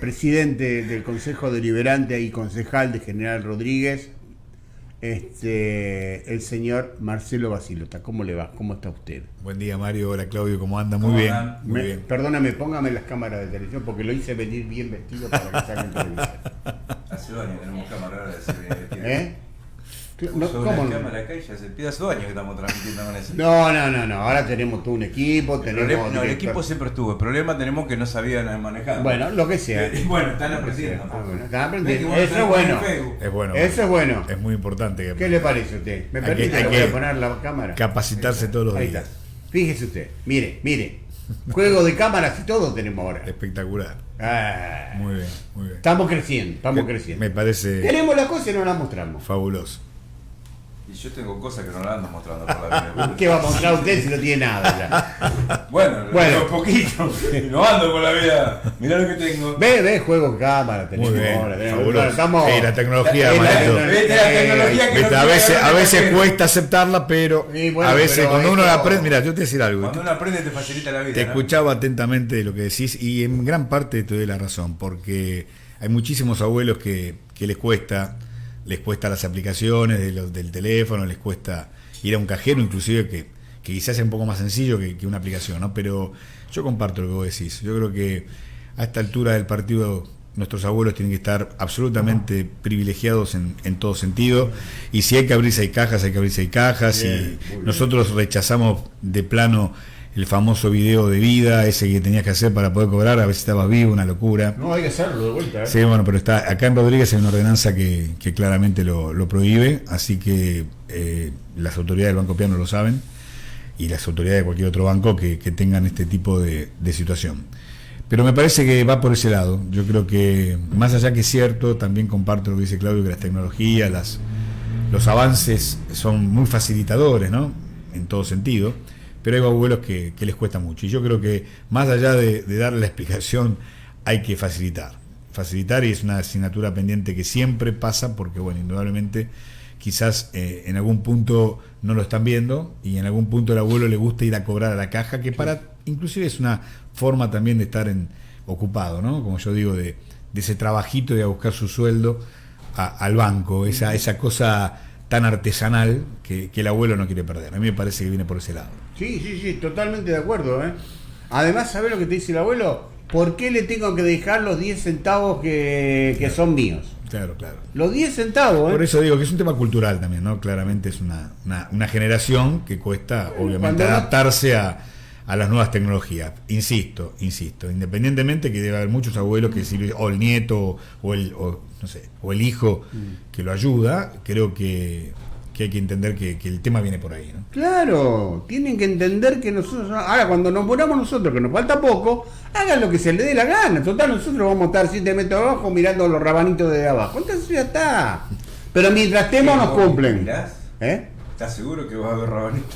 presidente del Consejo Deliberante y concejal de General Rodríguez, el señor Marcelo Basilota. ¿Cómo le va? ¿Cómo está usted? Buen día, Mario. Hola, Claudio. ¿Cómo anda? Muy bien. Muy bien. Perdóname, póngame las cámaras de televisión porque lo hice venir bien vestido para que salga en televisión. Hace 2 años tenemos cámara de ser bien vestido. No, ¿cómo no? Cámara acá y ya hace 2 años que estamos transmitiendo con eso. No. Ahora tenemos todo un equipo. El equipo siempre estuvo. El problema tenemos que no sabían manejar. Bueno, lo que sea. Bueno, están aprendiendo. Están aprendiendo. Eso es bueno. Es bueno. Eso es bueno. Es muy importante. ¿Qué le parece a usted? ¿Me permite? Le voy a poner la cámara. Capacitarse todos los Ahí días. está. Fíjese usted. Mire. Juego de cámaras y todo tenemos ahora. Espectacular. Muy bien. Estamos creciendo. Me parece Tenemos las cosas y no las mostramos. fabuloso. Y yo tengo cosas que no las ando mostrando por la vida. ¿Qué va a mostrar usted si no tiene nada ya? Bueno, un poquito. No ando por la vida. Mirá lo que tengo. Ve, juego de cámara tenemos Muy bien. ahora. Fabuloso. Estamos... La tecnología, la maestro. tecnología que A veces cuesta aceptarla, pero Sí, bueno, a veces pero cuando uno esto- la aprende. Mira, yo te voy a decir algo. Cuando uno aprende te facilita la vida. Te ¿no? escuchaba atentamente de lo que decís y en gran parte te doy la razón, porque hay muchísimos abuelos que les cuesta las aplicaciones del teléfono, les cuesta ir a un cajero, inclusive que quizás sea un poco más sencillo que una aplicación, ¿no? Pero yo comparto lo que vos decís. Yo creo que a esta altura del partido nuestros abuelos tienen que estar absolutamente privilegiados en todo sentido, y si hay que abrirse hay cajas, Bien, y nosotros rechazamos de plano el famoso video de vida, ese que tenías que hacer para poder cobrar, a ver si estabas vivo, una locura. No, hay que hacerlo de vuelta. Sí, bueno, pero está acá en Rodríguez hay una ordenanza que claramente lo prohíbe, así que las autoridades del Banco Piano lo saben, y las autoridades de cualquier otro banco que tengan este tipo de situación. Pero me parece que va por ese lado. Yo creo que, más allá que es cierto, también comparto lo que dice Claudio, que las tecnologías, los avances son muy facilitadores, ¿no? En todo sentido. Pero hay abuelos que les cuesta mucho. Y yo creo que, más allá de darle la explicación, hay que facilitar, y es una asignatura pendiente que siempre pasa, porque, bueno, indudablemente, quizás en algún punto no lo están viendo, y en algún punto el abuelo le gusta ir a cobrar a la caja, que inclusive es una forma también de estar ocupado, ¿no? Como yo digo, de ese trabajito de ir a buscar su sueldo al banco, esa cosa tan artesanal que el abuelo no quiere perder. A mí me parece que viene por ese lado. Sí, totalmente de acuerdo. Además, ¿sabés lo que te dice el abuelo? ¿Por qué le tengo que dejar los 10 centavos que son míos? Claro. Los 10 centavos, Por eso digo que es un tema cultural también, ¿no? Claramente es una generación que cuesta, obviamente, adaptarse a las nuevas tecnologías. Insisto, independientemente que debe haber muchos abuelos que si, o el nieto o el hijo que lo ayuda, creo que hay que entender que el tema viene por ahí, ¿no? Claro, tienen que entender que nosotros, ahora cuando nos moramos nosotros, que nos falta poco, hagan lo que se les dé la gana. Total, nosotros vamos a estar 7 metros abajo mirando los rabanitos de abajo. Entonces ya está. Pero mientras estemos nos cumplen. ¿Mirás? ¿Estás seguro que vas a ver rabanito?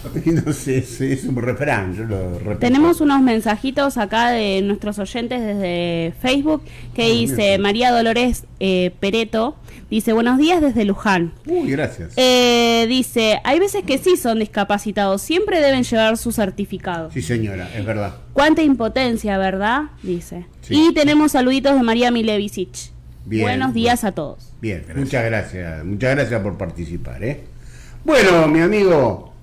No sé, es un refrán, yo lo repito. Tenemos unos mensajitos acá de nuestros oyentes desde Facebook que dice María Dolores Pereto, dice buenos días desde Luján. Uy, gracias. Dice, hay veces que sí son discapacitados, siempre deben llevar su certificado. Sí, señora, es verdad. Cuánta impotencia, ¿verdad? Dice. Sí. Y tenemos saluditos de María Milevicic. Bien, Buenos días a todos. Bien, muchas gracias por participar, Bueno, mi amigo,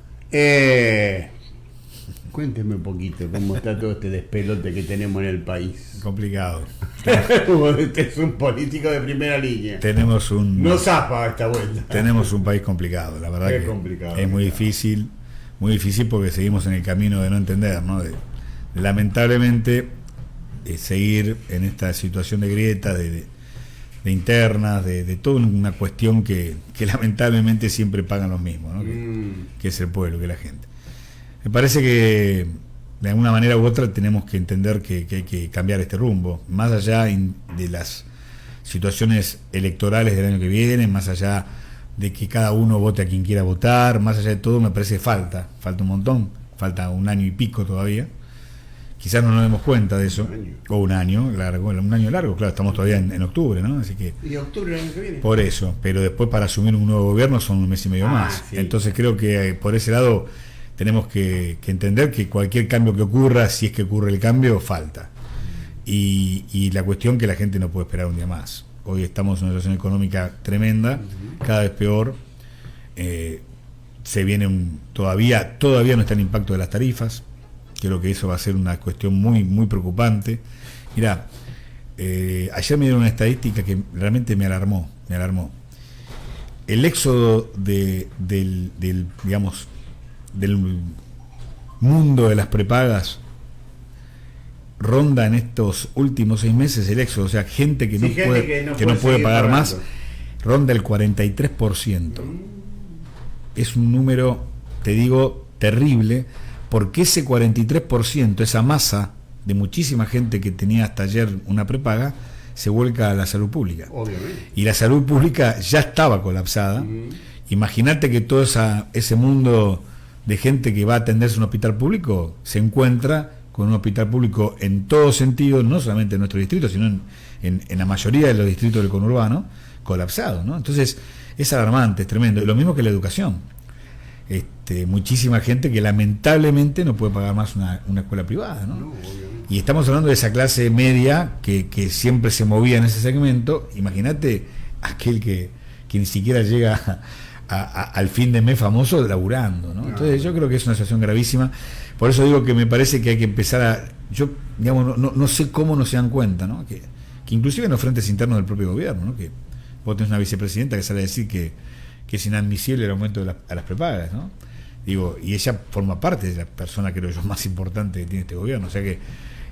cuénteme un poquito cómo está todo este despelote que tenemos en el país. Complicado. Usted es un político de primera línea. No zafa esta vuelta. Tenemos un país complicado, la verdad. Es que complicado, es muy difícil porque seguimos en el camino de no entender, ¿no? Lamentablemente seguir en esta situación de grietas, de internas, de toda una cuestión que lamentablemente siempre pagan los mismos, ¿no? Que es el pueblo, que es la gente. Me parece que de alguna manera u otra tenemos que entender que hay que cambiar este rumbo, más allá de las situaciones electorales del año que viene, más allá de que cada uno vote a quien quiera votar, más allá de todo, me parece que falta un montón, falta 1 año y pico todavía. Quizás no nos demos cuenta de eso, o un año largo, claro, estamos todavía en octubre, ¿no? Así que, ¿y octubre del año que viene? Por eso, pero después para asumir un nuevo gobierno son 1 mes y medio más. Sí. Entonces creo que por ese lado tenemos que entender que cualquier cambio que ocurra, si es que ocurre el cambio, falta. y la cuestión que la gente no puede esperar un día más. Hoy estamos en una situación económica tremenda, cada vez peor. Se viene todavía no está el impacto de las tarifas. Creo que eso va a ser una cuestión muy, muy preocupante. Mirá, ayer me dieron una estadística que realmente me alarmó. El éxodo del mundo de las prepagas ronda en estos últimos 6 meses el éxodo, o sea, gente que no puede pagar más, ronda el 43%. Es un número, te digo, terrible, porque ese 43%, esa masa de muchísima gente que tenía hasta ayer una prepaga, se vuelca a la salud pública. Obviamente. Y la salud pública ya estaba colapsada. Imagínate que todo ese mundo de gente que va a atenderse en un hospital público se encuentra con un hospital público en todos sentidos, no solamente en nuestro distrito, sino en la mayoría de los distritos del conurbano, colapsado, ¿no? Entonces, es alarmante, es tremendo. Y lo mismo que la educación. Muchísima gente que lamentablemente no puede pagar más una escuela privada, ¿no? Y estamos hablando de esa clase media que siempre se movía en ese segmento. Imagínate aquel que ni siquiera llega al fin de mes famoso laburando, ¿no? Entonces yo creo que es una situación gravísima. Por eso digo que me parece que hay que empezar yo digamos, no sé cómo no se dan cuenta, ¿no? Que inclusive en los frentes internos del propio gobierno, ¿no? Que vos tenés una vicepresidenta que sale a decir que es inadmisible el aumento a las prepagas, ¿no? Digo, y ella forma parte de la persona, creo yo, más importante que tiene este gobierno. O sea que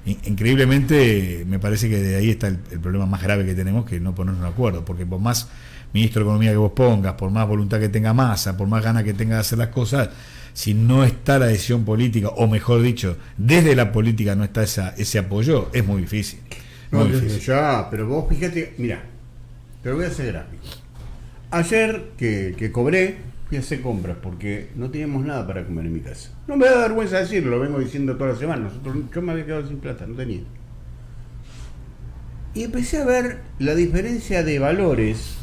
increíblemente me parece que de ahí está el problema más grave que tenemos, que no ponernos de acuerdo, porque por más ministro de Economía que vos pongas, por más voluntad que tenga Massa, por más ganas que tenga de hacer las cosas, si no está la decisión política, o mejor dicho, desde la política no está ese apoyo, es muy difícil. No, desde ya, pero vos fíjate, mira, te lo voy a hacer gráfico. Ayer que cobré, fui a hacer compras porque no teníamos nada para comer en mi casa. No me da vergüenza decirlo, lo vengo diciendo toda la semana. Yo me había quedado sin plata, no tenía. Y empecé a ver la diferencia de valores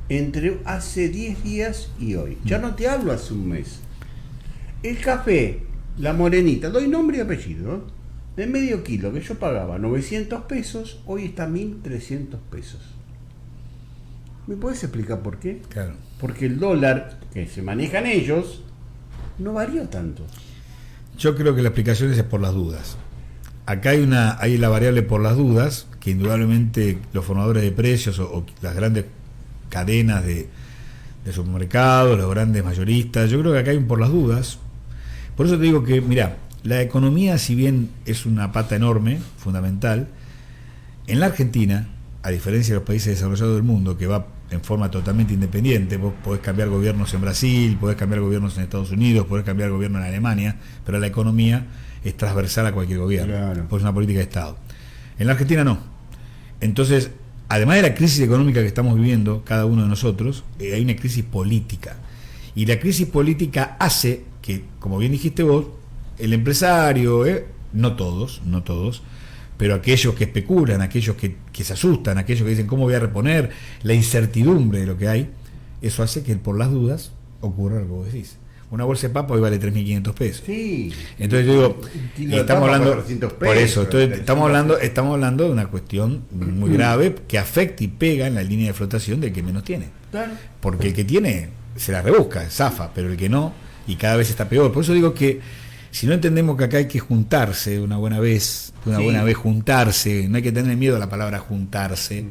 entre hace 10 días y hoy. Ya no te hablo hace un mes. El café, la morenita, doy nombre y apellido, de medio kilo que yo pagaba 900 pesos, hoy está 1.300 pesos. ¿Me puedes explicar por qué? Claro. Porque el dólar que se manejan ellos no varió tanto. Yo creo que la explicación es por las dudas. Acá hay la variable por las dudas, que indudablemente los formadores de precios o las grandes cadenas de supermercados, los grandes mayoristas, yo creo que acá hay un por las dudas. Por eso te digo que, mirá, la economía, si bien es una pata enorme, fundamental, en la Argentina, a diferencia de los países desarrollados del mundo, que va en forma totalmente independiente, vos podés cambiar gobiernos en Brasil, podés cambiar gobiernos en Estados Unidos, podés cambiar gobierno en Alemania, pero la economía es transversal a cualquier gobierno, claro, pues es una política de Estado. En la Argentina no. Entonces, además de la crisis económica que estamos viviendo cada uno de nosotros, hay una crisis política. Y la crisis política hace que, como bien dijiste vos, el empresario, no todos, pero aquellos que especulan, aquellos que se asustan, aquellos que dicen cómo voy a reponer, la incertidumbre de lo que hay, eso hace que por las dudas ocurra lo que vos decís. Una bolsa de papa hoy vale 3.500 pesos. Sí. Entonces yo digo, y estamos hablando 400 pesos, por eso, entonces estamos hablando de una cuestión muy grave que afecta y pega en la línea de flotación del que menos tiene. Claro. Porque el que tiene se la rebusca, zafa, pero el que no, y cada vez está peor. Por eso digo que si no entendemos que acá hay que juntarse una buena vez juntarse, no hay que tener miedo a la palabra juntarse,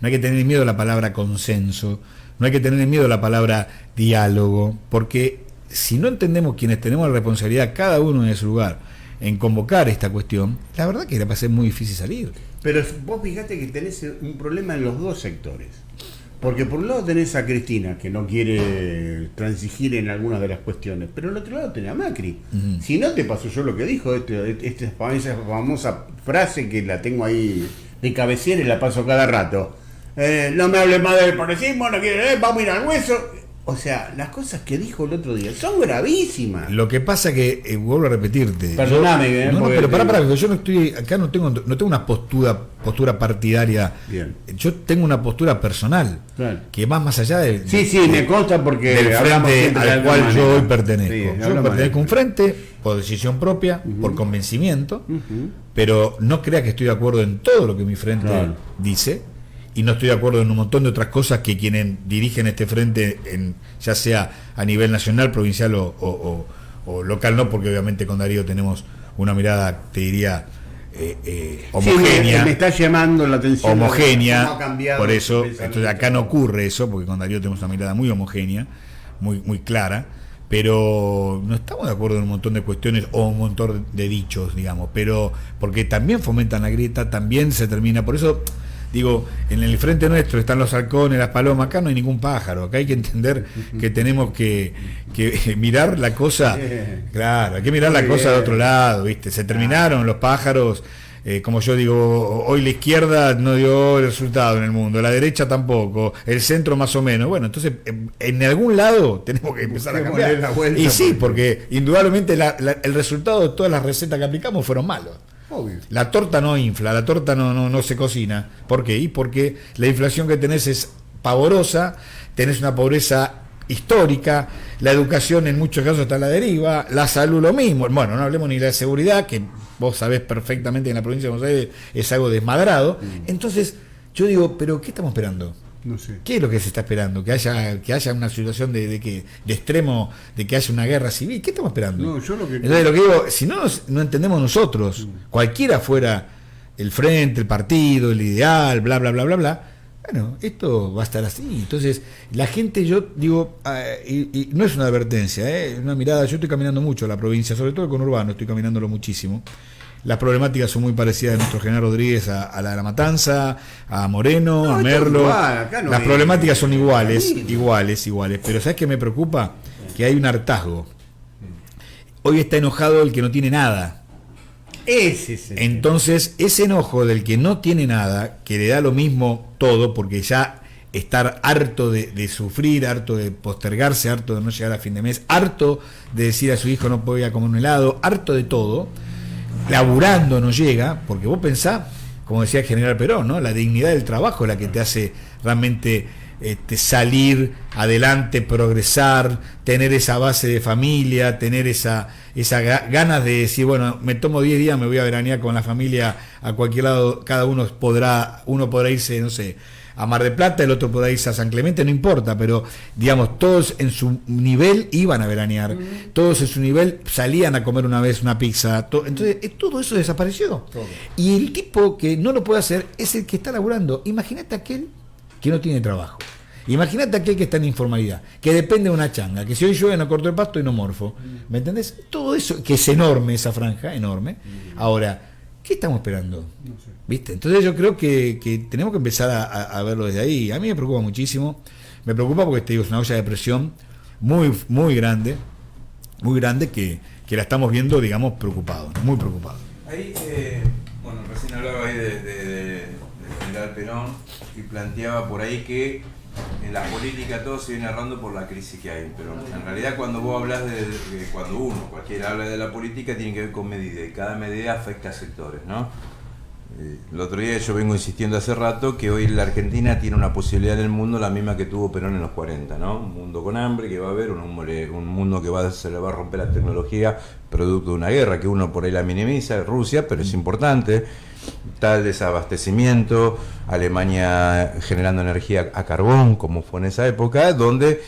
no hay que tener miedo a la palabra consenso, no hay que tener miedo a la palabra diálogo, porque si no entendemos quienes tenemos la responsabilidad, cada uno en su lugar, en convocar esta cuestión, la verdad que va a ser muy difícil salir. Pero vos fíjate que tenés un problema en los dos sectores. Porque por un lado tenés a Cristina, que no quiere transigir en algunas de las cuestiones, pero al otro lado tenés a Macri. Si no te pasó yo lo que dijo, esa famosa frase que la tengo ahí de cabecera y la paso cada rato. No me hables más del progresismo, no quiere, vamos a ir al hueso. O sea, las cosas que dijo el otro día son gravísimas. Lo que pasa que, vuelvo a repetirte. Perdóname, pero pará, yo no estoy, acá no tengo una postura partidaria. Bien. Yo tengo una postura personal, claro, que va más allá me consta porque del frente al cual yo hoy pertenezco. Sí, yo pertenezco a un frente por decisión propia, por convencimiento, pero no crea que estoy de acuerdo en todo lo que mi frente dice, y no estoy de acuerdo en un montón de otras cosas que quienes dirigen este frente, ya sea a nivel nacional, provincial o local, no, porque obviamente con Darío tenemos una mirada, te diría, homogénea. Sí, me está llamando la atención. Homogénea, por eso, entonces acá no ocurre eso, porque con Darío tenemos una mirada muy homogénea, muy clara, pero no estamos de acuerdo en un montón de cuestiones o un montón de dichos, digamos, pero porque también fomentan la grieta, también se termina, por eso digo, en el frente nuestro están los halcones, las palomas, acá no hay ningún pájaro, acá hay que entender que tenemos que mirar la cosa, claro, hay que mirar la cosa de otro lado, ¿viste? Se terminaron los pájaros, como yo digo, hoy la izquierda no dio el resultado en el mundo, la derecha tampoco, el centro más o menos, bueno, entonces en algún lado tenemos que empezar a cambiar, y sí, porque indudablemente el resultado de todas las recetas que aplicamos fueron malos. Obvio. La torta no infla, la torta no se cocina. ¿Por qué? Y porque la inflación que tenés es pavorosa, tenés una pobreza histórica, la educación en muchos casos está a la deriva, la salud lo mismo. Bueno, no hablemos ni de la seguridad, que vos sabés perfectamente que en la provincia de Buenos Aires es algo desmadrado. Entonces, yo digo, ¿pero qué estamos esperando? No sé. ¿Qué es lo que se está esperando? ¿Que haya una situación de extremo, de que haya una guerra civil? ¿Qué estamos esperando? No, yo lo que... Entonces, lo que digo, si no entendemos nosotros, cualquiera fuera el frente, el partido, el ideal, bla, bla, bla, bla, bla, bueno, esto va a estar así. Entonces, la gente, yo digo, y no es una advertencia, una mirada, yo estoy caminando mucho a la provincia, sobre todo con Urbano, estoy caminándolo muchísimo. Las problemáticas son muy parecidas de nuestro general Rodríguez a la de La Matanza, a Moreno, a Merlo. Las problemáticas son iguales, pero ¿sabes qué me preocupa? Que hay un hartazgo. Hoy está enojado el que no tiene nada. Entonces, ese enojo del que no tiene nada, que le da lo mismo todo, porque ya estar harto de sufrir, harto de postergarse, harto de no llegar a fin de mes, harto de decir a su hijo no voy a comer un helado, harto de todo, laburando no llega, porque vos pensás, como decía el general Perón, ¿no? La dignidad del trabajo es la que te hace realmente salir adelante, progresar, tener esa base de familia, tener esa ganas de decir, bueno, me tomo 10 días, me voy a veranear con la familia a cualquier lado, cada uno podrá irse, no sé, a Mar del Plata, el otro podrá irse a San Clemente, no importa, pero digamos, todos en su nivel iban a veranear, todos en su nivel salían a comer una vez una pizza, entonces todo eso desapareció. Y el tipo que no lo puede hacer es el que está laburando. Imagínate aquel que no tiene trabajo. Imagínate aquel que está en informalidad, que depende de una changa, que si hoy llueve no corto el pasto y no morfo. ¿Me entendés? Todo eso, que es enorme esa franja, enorme. Ahora, ¿qué estamos esperando? No sé. ¿Viste? Entonces yo creo que tenemos que empezar a verlo desde ahí. A mí me preocupa muchísimo. Me preocupa porque te digo, es una olla de presión muy grande que la estamos viendo, digamos, preocupados, muy preocupados. Ahí, bueno, recién hablaba ahí del general Perón y planteaba por ahí que en la política todo se viene narrando por la crisis que hay, pero en realidad cuando vos hablas cuando cualquiera habla de la política, tiene que ver con medidas, y cada medida afecta a sectores, ¿no? El otro día yo vengo insistiendo hace rato que hoy la Argentina tiene una posibilidad en el mundo la misma que tuvo Perón en los 40, ¿no? Un mundo con hambre que va a haber, un mundo que se le va a romper la tecnología producto de una guerra, que uno por ahí la minimiza, Rusia, pero es importante, tal desabastecimiento, Alemania generando energía a carbón, como fue en esa época, donde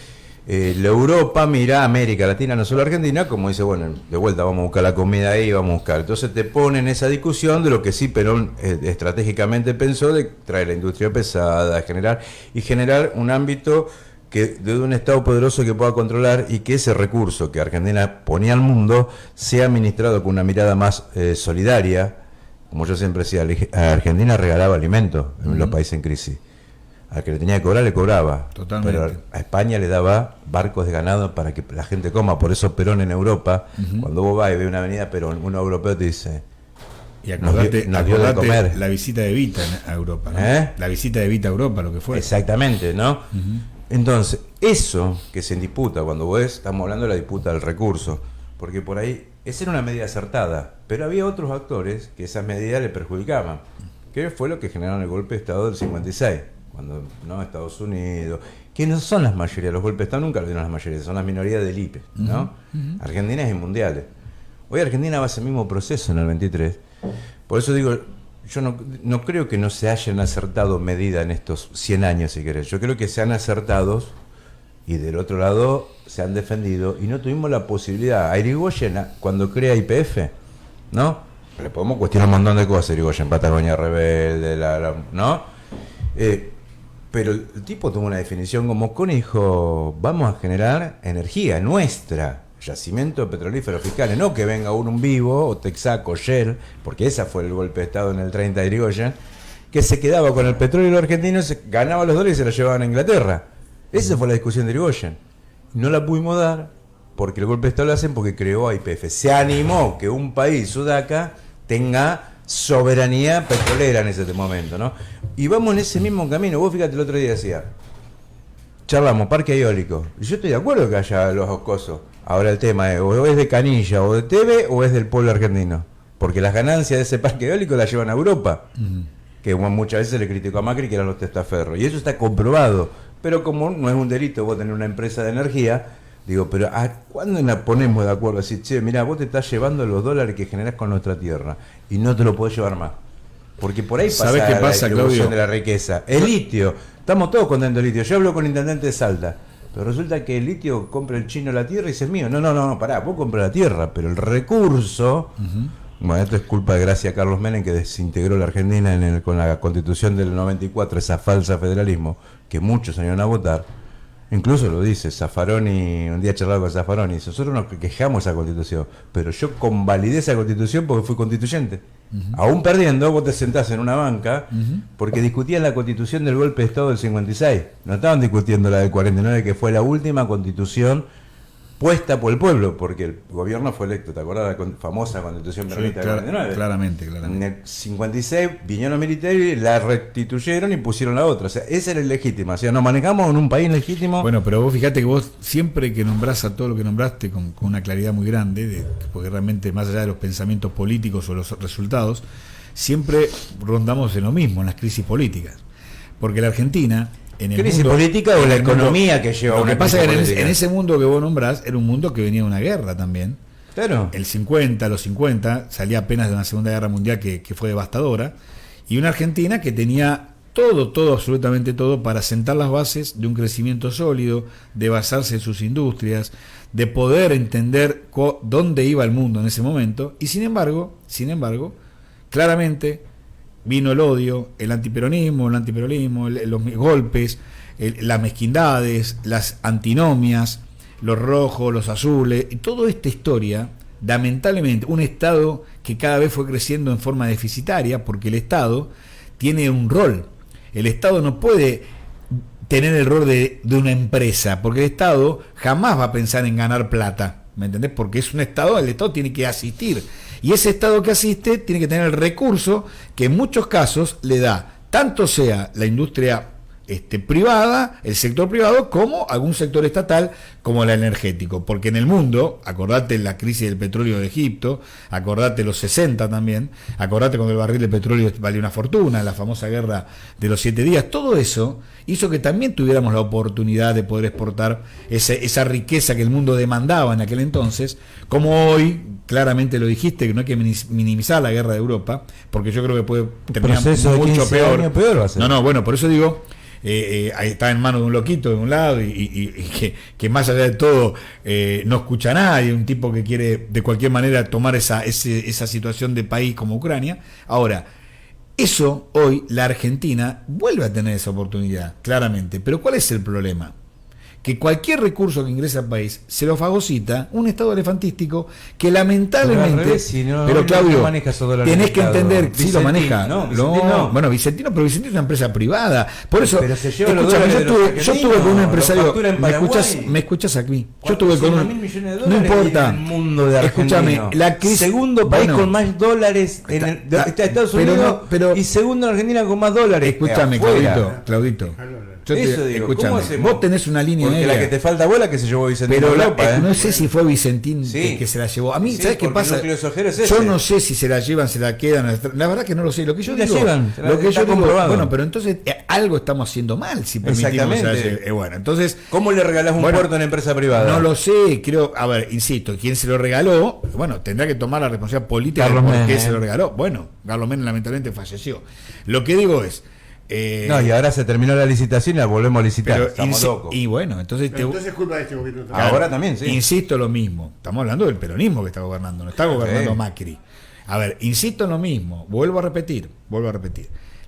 la Europa mira a América Latina, no solo Argentina, como dice, bueno, de vuelta vamos a buscar la comida ahí, vamos a buscar. Entonces te ponen esa discusión de lo que sí Perón estratégicamente pensó, de traer la industria pesada, generar un ámbito que de un Estado poderoso que pueda controlar y que ese recurso que Argentina ponía al mundo sea administrado con una mirada más solidaria. Como yo siempre decía, a Argentina regalaba alimentos en los países en crisis. Al que le tenía que cobrar, le cobraba. Totalmente. Pero a España le daba barcos de ganado para que la gente coma. Por eso Perón en Europa, cuando vos vas y ves una avenida Perón, un europeo te dice... Y acordate de comer. La visita de Evita a Europa, ¿no? La visita de Evita a Europa, lo que fue. Exactamente, ¿no? Entonces, eso que se disputa, cuando vos estamos hablando de la disputa del recurso, porque por ahí, esa era una medida acertada, pero había otros actores que esas medidas le perjudicaban. ¿Qué fue lo que generaron el golpe de Estado del 56? Cuando no Estados Unidos, que no son las mayorías, los golpes de Estado nunca lo dieron las mayorías, son las minorías del IPE, ¿no? Argentina es en mundiales. Hoy Argentina va a ese mismo proceso en el 23. Por eso digo, yo no creo que no se hayan acertado medidas en estos 100 años, si querés. Yo creo que se han acertado y del otro lado se han defendido y no tuvimos la posibilidad. A Irigoyen, cuando crea YPF, ¿no? Le podemos cuestionar un montón de cosas, Irigoyen, Patagonia Rebelde, ¿no? Pero el tipo tuvo una definición como Con y dijo, vamos a generar energía nuestra, yacimientos petrolíferos fiscales, no que venga un vivo, o Texaco, Shell, porque ese fue el golpe de Estado en el 30 de Irigoyen, que se quedaba con el petróleo argentino, se ganaba los dólares y se lo llevaban a Inglaterra. Esa fue la discusión de Irigoyen. No la pudimos dar porque el golpe de Estado lo hacen porque creó a YPF. Se animó que un país, Sudaca, tenga soberanía petrolera en ese momento, ¿no? Y vamos en ese mismo camino. Vos fíjate, el otro día decía, charlamos, parque eólico. Y yo estoy de acuerdo que haya los cosos. Ahora el tema es, o es de Canilla o de Teve o es del pueblo argentino. Porque las ganancias de ese parque eólico las llevan a Europa. Que muchas veces le criticó a Macri que eran los testaferros. Y eso está comprobado. Pero como no es un delito vos tener una empresa de energía, digo, pero ¿a cuándo nos ponemos de acuerdo? Decir, che, mirá, vos te estás llevando los dólares que generás con nuestra tierra y no te lo podés llevar más. Porque por ahí pasa qué la pasa, distribución Claudio? de la riqueza. El litio, estamos todos contentos del litio. Yo hablo con el intendente de Salta, pero resulta que el litio compra el chino la tierra y dice, es mío. No, pará, vos compras la tierra, pero el recurso... Bueno, esto es culpa de Gracia Carlos Menem, que desintegró la Argentina con la Constitución del 94, esa falsa federalismo, que muchos salieron a votar. Incluso lo dice Zaffaroni, un día charlaba con Zaffaroni, dice, nosotros nos quejamos esa Constitución, pero yo convalidé esa Constitución porque fui constituyente. Aún perdiendo, vos te sentás en una banca, porque discutían la Constitución del golpe de Estado del 56. No estaban discutiendo la del 49, que fue la última Constitución puesta por el pueblo, porque el gobierno fue electo, ¿te acordás de la famosa Constitución peronista del 49? Claramente. En el 56 vinieron los militares, la restituyeron y pusieron la otra. O sea, esa era ilegítima. O sea, nos manejamos en un país legítimo. Bueno, pero vos fíjate que vos siempre que nombrás a todo lo que nombraste con una claridad muy grande, porque realmente más allá de los pensamientos políticos o los resultados, siempre rondamos en lo mismo, en las crisis políticas. Porque la Argentina... ¿Crisis política o la economía que lleva a una crisis? Lo que pasa es que en ese mundo que vos nombrás era un mundo que venía de una guerra también. Claro. Los 50 salía apenas de una Segunda Guerra Mundial que fue devastadora, y una Argentina que tenía todo, absolutamente todo, para sentar las bases de un crecimiento sólido, de basarse en sus industrias, de poder entender dónde iba el mundo en ese momento, y sin embargo, claramente vino el odio, el antiperonismo, los golpes, las mezquindades, las antinomias, los rojos, los azules, y toda esta historia, lamentablemente, un Estado que cada vez fue creciendo en forma deficitaria, porque el Estado tiene un rol. El Estado no puede tener el rol de una empresa, porque el Estado jamás va a pensar en ganar plata, ¿me entendés? Porque es un Estado, el Estado tiene que asistir. Y ese Estado que asiste tiene que tener el recurso que en muchos casos le da, tanto sea la industria privada, el sector privado, como algún sector estatal, como el energético. Porque en el mundo, acordate la crisis del petróleo de Egipto, acordate los 60 también, acordate cuando el barril de petróleo valía una fortuna, la famosa guerra de los 7 días, todo eso hizo que también tuviéramos la oportunidad de poder exportar esa riqueza que el mundo demandaba en aquel entonces, como hoy, claramente lo dijiste, que no hay que minimizar la guerra de Europa, porque yo creo que puede terminar mucho peor. No, bueno, por eso digo... está en manos de un loquito de un lado y que más allá de todo no escucha a nadie, un tipo que quiere de cualquier manera tomar esa situación de país como Ucrania. Ahora, eso hoy la Argentina vuelve a tener esa oportunidad, claramente, pero ¿cuál es el problema? Que cualquier recurso que ingresa al país se lo fagocita un Estado elefantístico que lamentablemente... Pero Claudio, tenés que entender, Vicentino, sí lo maneja. No. Bueno, Vicentino es una empresa privada. Por eso, pero se lleva yo estuve con un empresario... ¿Me escuchas aquí? Yo estuve con un... No importa. En el mundo de escúchame, la crisis... Segundo país con más dólares está Estados Unidos y segundo en Argentina con más dólares. Escúchame, Claudito. Eso digo, ¿cómo escúchame, hacemos? vos tenés una línea Porque aérea. la que te falta bola que se llevó Vicentín Pero a Europa, no sé si fue Vicentín Sí. que se la llevó. A mí, Sí, ¿sabes qué porque el pasa? núcleo sojero es Yo ese. no sé si se la llevan, se la quedan. La verdad que no lo sé. Lo que yo Sí, la digo, llevan, lo que está yo digo, comprobado. bueno, pero entonces algo estamos haciendo mal si permitimos que se la Exactamente. lleve. Bueno, entonces ¿Cómo le regalás un Bueno, puerto a una empresa privada? no lo sé, creo, a ver, insisto, quien se lo regaló, bueno, tendrá que tomar la responsabilidad política de Carlos por qué Menem. se lo regaló. Bueno, Carlos Menem lamentablemente falleció. Lo que digo es, No, y ahora se terminó la licitación y la volvemos a licitar. pero Estamos locos. y bueno, entonces Pero entonces es culpa de este gobierno también. Claro. Ahora también, sí. Insisto lo mismo. Estamos hablando del peronismo que está gobernando, no está gobernando Sí. Macri. A ver, insisto en lo mismo, vuelvo a repetir.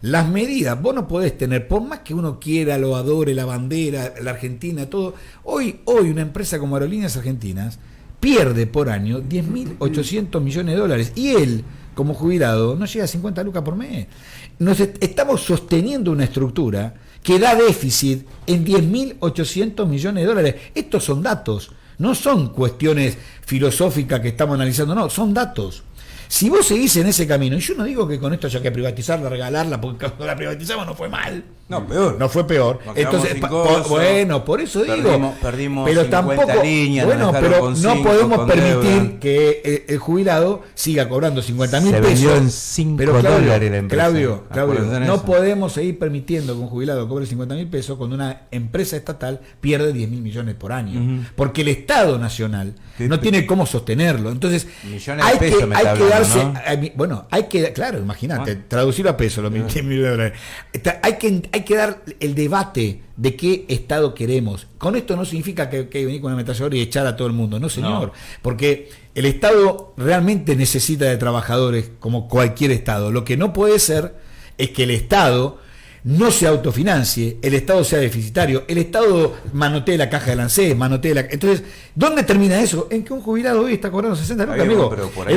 Las medidas, vos no podés tener, por más que uno quiera, lo adore, la bandera, la Argentina, todo. Hoy una empresa como Aerolíneas Argentinas pierde por año 10.800 millones de dólares. Y él, como jubilado, no llega a 50 lucas por mes. Estamos sosteniendo una estructura que da déficit en 10.800 millones de dólares. Estos son datos, no son cuestiones filosóficas que estamos analizando, no, son datos. Si vos seguís en ese camino, y yo no digo que con esto haya que privatizarla, regalarla, porque cuando la privatizamos no fue mal. No, peor. No fue peor. Nos quedamos Entonces, sin gozo, bueno, por eso digo. Perdimos pero 50 tampoco, líneas, bueno, nos dejaron pero con no 5, podemos con permitir deuda. que el jubilado siga cobrando 50.000 Se pesos. vendió en 5 Pero dólares la empresa. Claudio, Acuérdense en no eso. podemos seguir permitiendo que un jubilado cobre 50.000 pesos cuando una empresa estatal pierde 10.000 millones por año. Ujú. Porque el Estado nacional ¿Qué? no tiene cómo sostenerlo. Entonces, Millones de pesos me hay está que hablando, darse. ¿no? Bueno, hay que. Claro, imagínate, Bueno. traducirlo a pesos, los 1.000 dólares. Hay que dar el debate de qué Estado queremos. Con esto no significa que hay que venir con una ametralladora y echar a todo el mundo, no señor, No. porque el Estado realmente necesita de trabajadores como cualquier Estado. Lo que no puede ser es que el Estado no se autofinancie, el Estado sea deficitario, el Estado manotee la caja del ANSES, entonces, ¿dónde termina eso? En que un jubilado hoy está cobrando 60 lucas, amigo. Pero por ahí,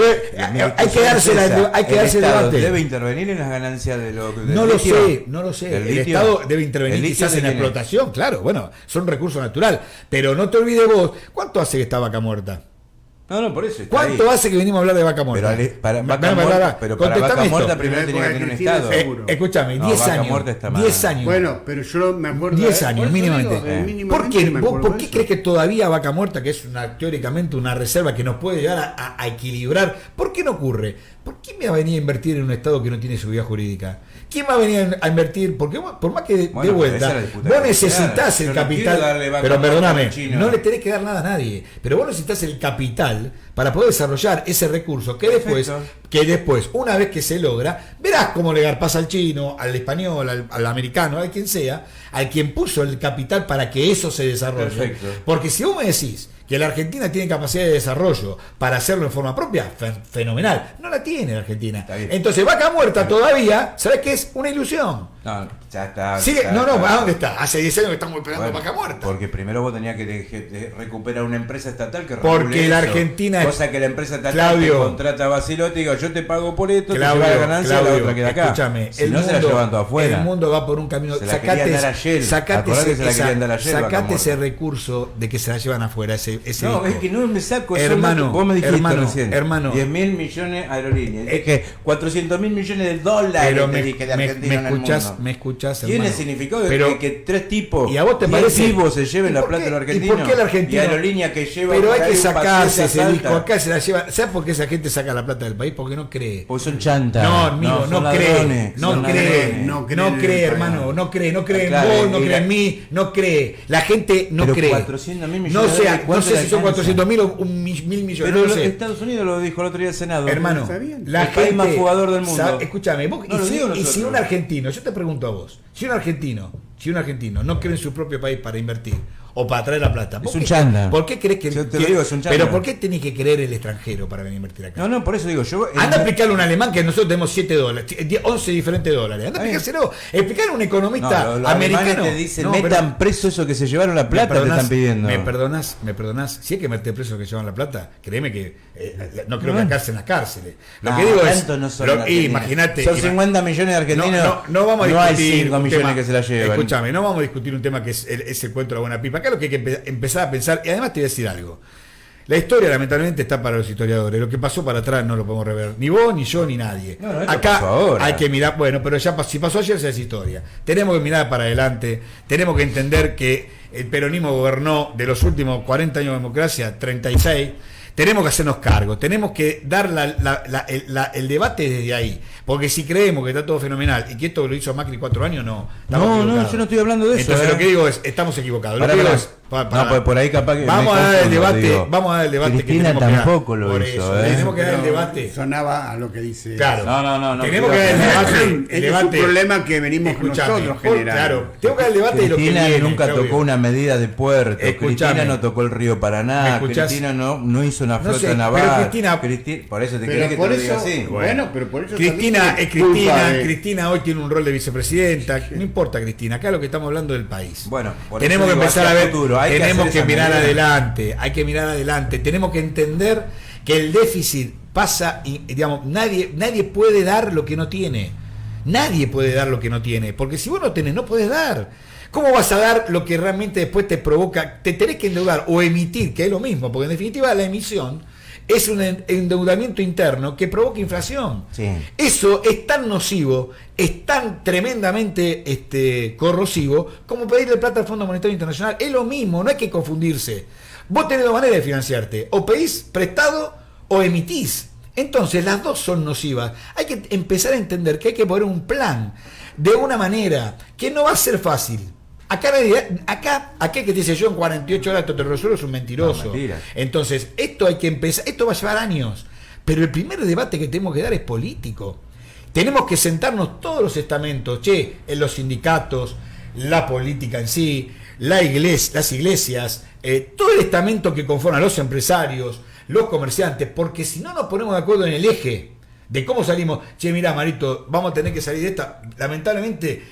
Hay que darse el debate. ¿Debe intervenir en las ganancias de lo del No lo litio? sé, no lo sé. ¿Del El litio? Estado debe intervenir ¿El litio quizás de en la quién es? explotación, claro, bueno, son recursos naturales. Pero no te olvides vos, ¿cuánto hace que está Vaca Muerta? No, por eso. está ¿Cuánto ahí. hace que venimos a hablar de Vaca Muerta? Para Ven, Vaca ven, Muerta, pero para contestame Vaca esto. Muerta primero Pero tenía que con tener un Cristina Estado. seguro. Escúchame, No, 10 Vaca años. Muerta está mal. 10 años. Bueno, pero yo me acuerdo. 10 años, por eso mínimamente. digo, mínimamente ¿Por qué, me vos, acuerdo ¿por de qué eso. crees que todavía Vaca Muerta, que es teóricamente una reserva que nos puede llegar a equilibrar, ¿por qué no ocurre? ¿Por qué me va a venir a invertir en un Estado que no tiene seguridad jurídica? ¿Quién va a venir a invertir? Porque por más que Bueno, de pero vuelta, esa es la disputa vos que necesitas yo el no capital. quiero darle Vaca Pero Muerta perdóname, al chino. no le tenés que dar nada a nadie. Pero vos necesitas el capital para poder desarrollar ese recurso que después, una vez que se logra, verás cómo le garpás al chino, al español, al americano, a quien sea, al quien puso el capital para que eso se desarrolle. Perfecto. Porque si vos me decís que la Argentina tiene capacidad de desarrollo para hacerlo en forma propia, fenomenal. No la tiene la Argentina. Está bien. Entonces, Vaca Muerta todavía, ¿sabes qué es? Una ilusión. No, ya está. Sigue, ya no, está. ¿a dónde está? Hace 10 años que estamos esperando Bueno, Vaca Muerta. Porque primero vos tenías que recuperar una empresa estatal que Porque regule la eso. Argentina es- Cosa que la empresa estatal Claudio. te contrata a Basilotti y diga, yo te pago por esto, Claudio, te lleva la ganancia, la otra queda acá. escúchame, Si no se la llevan todas afuera. el mundo va por un camino. Se la querían dar a Shell. Sacate Acordate que se la querían dar a Shell, Vaca sacate Muerta. ese recurso de que se la llevan afuera. Ese No, disco. es que no me saco eso. Hermano, Vos me dijiste hermano, recién. hermano. 10.000 millones aerolíneas. Es que 400.000 millones de dólares Pero te dije de Argentina en el mundo. me escuchás, Tiene hermano. significado Pero- que tres tipos, ¿Y a vos te 10 parece? vivos se lleven ¿Y la por plata qué? de los ¿Y argentinos? por qué el argentino? Y aerolínea que lleva Pero por hay ahí que un sacarse paciente ese asalta. disco. Acá se la lleva. ¿Sabes por qué esa gente saca la plata del país? Porque no cree. Porque son chantas. No, amigo, no son cree, ladrones, no son cree, ladrones. no cree no en el cree, país. hermano, no cree en Claro, vos, no y cree la- en mí, no cree. La gente no Pero cree. 400.000 millones No de sé, dólares, no ¿cuánto sé le si son alcanza? 400.000 o 1.000 millones, Pero no los sé. Estados Unidos lo dijo el otro día el Senado. Hermano, Está bien. la El país gente más jugador del mundo. Escúchame, vos, No lo digo y si nosotros. un argentino, yo te pregunto a vos, si un argentino no cree en su propio país para invertir o para traer la plata, ¿por Es un qué- chanda. ¿por qué crees que, Yo te lo digo, es un chanda. pero por qué tenés que creer el extranjero para venir a invertir acá? No, por eso digo, yo... Anda a explicarle a un alemán que nosotros tenemos 7 dólares, 11 diferentes dólares. Anda a Está explicárselo. Explicarle a un economista los americano. alemanes te dicen, No, metan pero- preso eso que se llevaron la plata, te están pidiendo. ¿Me perdonás? Si hay que meter presos que llevan la plata, créeme que no creo que acá en las cárceles. Lo No, que digo es. tanto no son en Argentina. Imagínate. Son 50 millones de argentinos. No vamos a no hay discutir 5 un millones tema- que se la llevan. Escúchame, no vamos a discutir un tema que es el cuento de la buena pipa. Acá lo que hay que empezar a pensar, y además te voy a decir algo. La historia lamentablemente está para los historiadores. Lo que pasó para atrás no lo podemos rever. Ni vos, ni yo, ni nadie. No, esto Acá pasó ahora. hay que mirar, bueno, pero ya si pasó ayer se es historia. Tenemos que mirar para adelante. Tenemos que entender que el peronismo gobernó de los últimos 40 años de democracia, 36. Tenemos que hacernos cargo, tenemos que dar el debate desde ahí, porque si creemos que está todo fenomenal y que esto lo hizo Macri 4 años, no. No, yo no estoy hablando de eso. Entonces lo que digo es, estamos equivocados. Lo que digo es, no, pues por ahí capaz que vamos me a dar el confundo, debate, digo. vamos a dar el debate Cristina que tenemos tampoco que dar. lo Por hizo, eso, ¿eh? tenemos que dar el debate. Sonaba a lo que dice. Claro. No. Tenemos que dar el debate. Es un problema que venimos Escuchame, nosotros generando. Claro, tengo que dar el debate de lo que Cristina viene. nunca Claudio. tocó una medida de puerto. Escuchame. Cristina no tocó el río ¿Me Paraná. escuchás? Cristina no hizo una No flota sé, naval. pero Cristina- por eso te Pero querés que por te lo diga eso- así. Bueno, pero por eso Cristina también es tiene culpa Cristina, de- Cristina hoy tiene un rol de vicepresidenta, no importa Cristina, acá lo que estamos hablando del país. Bueno, por tenemos eso que digo, empezar a hacia ver, futuro, hay que tenemos hacer que esa mirar medida. adelante, hay que mirar adelante, tenemos que entender que el déficit pasa y digamos, nadie puede dar lo que no tiene. Nadie puede dar lo que no tiene, porque si vos no tenés, no podés dar. ¿Cómo vas a dar lo que realmente después te provoca? Te tenés que endeudar o emitir, que es lo mismo, porque en definitiva la emisión es un endeudamiento interno que provoca inflación. Sí. Eso es tan nocivo, es tan tremendamente corrosivo como pedirle plata al Fondo Monetario Internacional. Es lo mismo, no hay que confundirse. Vos tenés dos maneras de financiarte, o pedís prestado o emitís. Entonces las dos son nocivas. Hay que empezar a entender que hay que poner un plan de una manera que no va a ser fácil. Acá aquel que te dice yo en 48 horas esto te resuelvo es un mentiroso. No, mentira. Entonces, esto hay que empezar, esto va a llevar años, pero el primer debate que tenemos que dar es político. Tenemos que sentarnos todos los estamentos, en los sindicatos, la política en sí, las iglesias, todo el estamento que conforma los empresarios, los comerciantes, porque si no nos ponemos de acuerdo en el eje de cómo salimos, mirá Marito, vamos a tener que salir de esta, lamentablemente